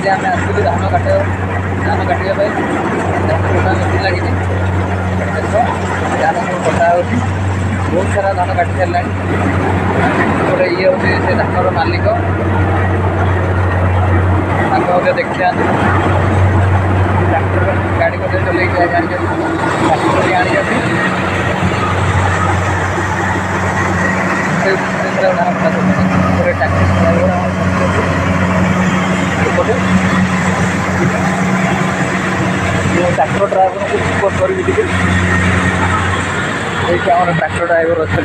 actually आम आसलु धान काटिया धान कटा मेसिन लगी देख धान सब कटा हो बहुत सारा धान काटी सारा गोटे ये हूँ से धानर मालिक देखते ट्रैक्टर गाड़ी को चल ट्रैक्टर आनी धान कटा ट्रैक्टर ड्राइवर को सपोर्ट करी ट्रैक्टर ड्राइवर अच्छे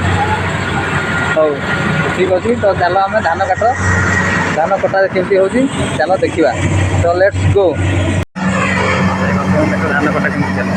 हौ ठीक अच्छे तो चलो आम धान काट धान कटा केमती हो चलो देखा तो लेट्स गो धान कटा केमती चल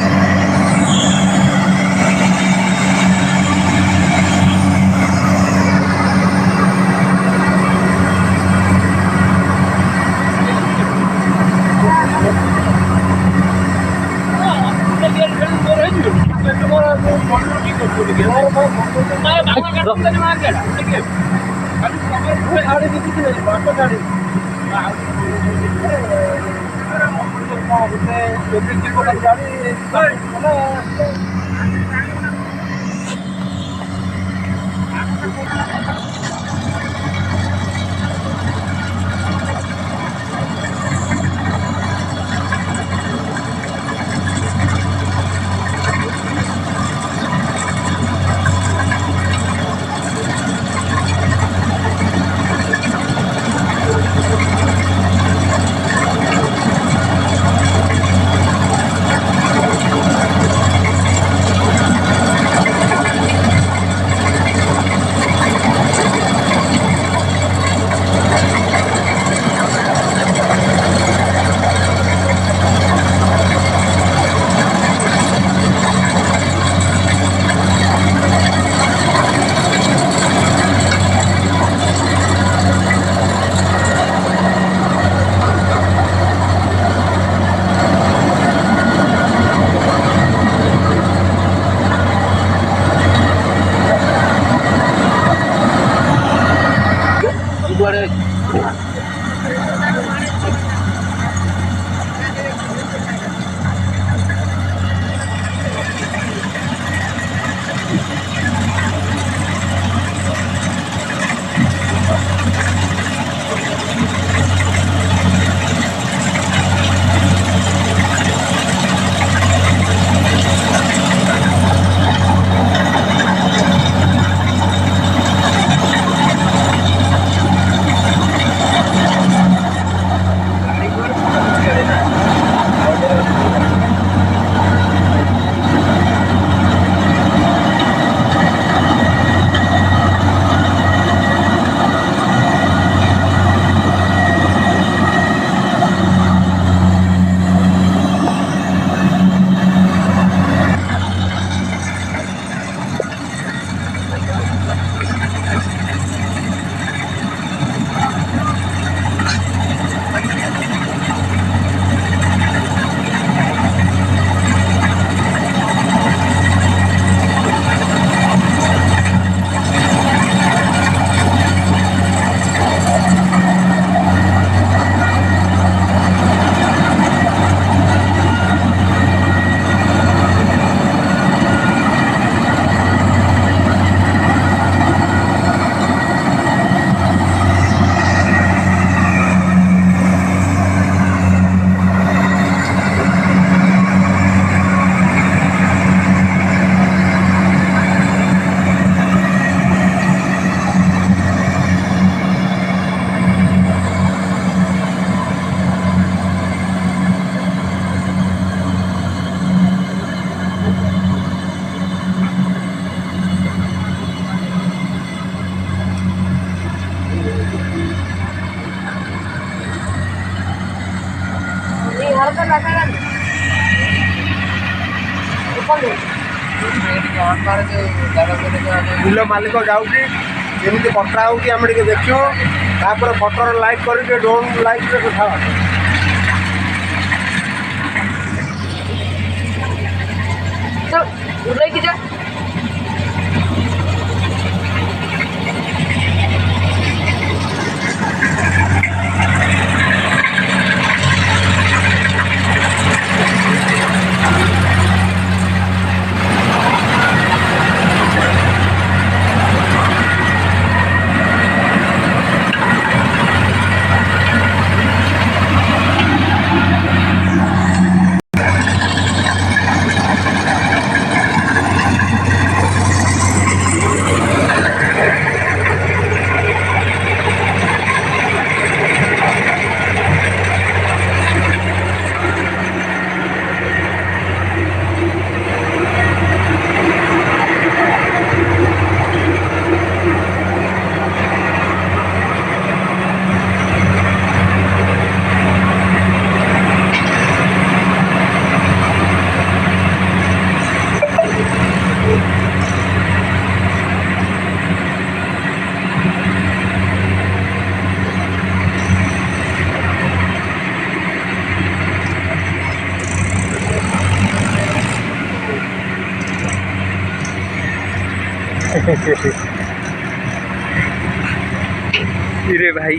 बिल मालिक जाऊँगी केमी कटा होगी आम देखियो तापर फटर लाइक कर ड्रोन लाइक कथा इरे भाई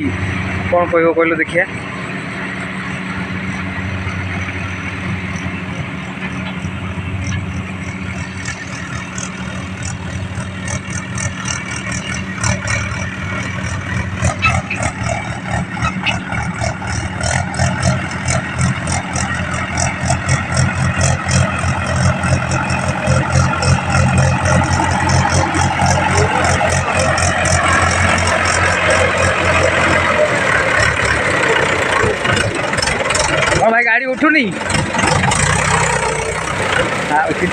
कौन कहलो देखिए हाँ भाई गाड़ी उठुनी हाँ उठी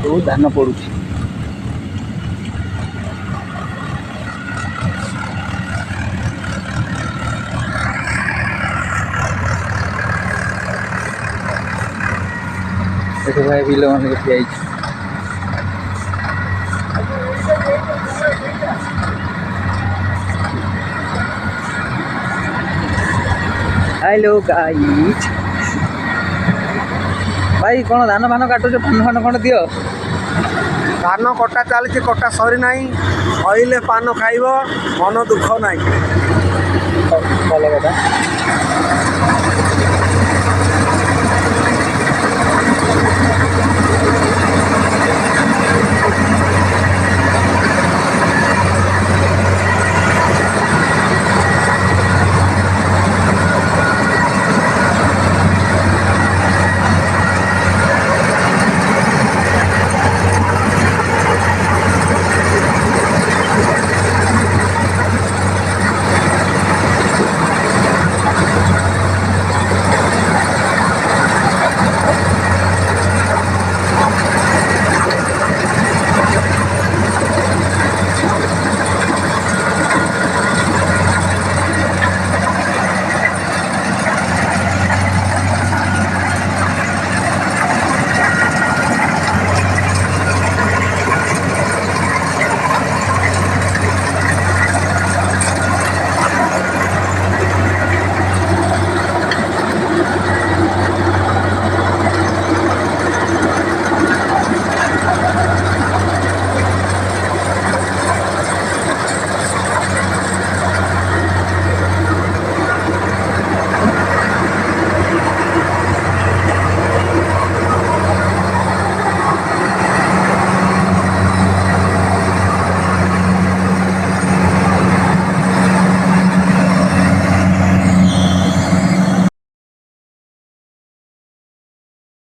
बहुत धान पड़ुची देखो भाई बिल मैंने ठिया हेलो गाइस भाई कौन धान फान काटुच पान फान कौन दियो पान कटा चली कटा सरी ना कहले पान खाइब मन दुख ना भल कथा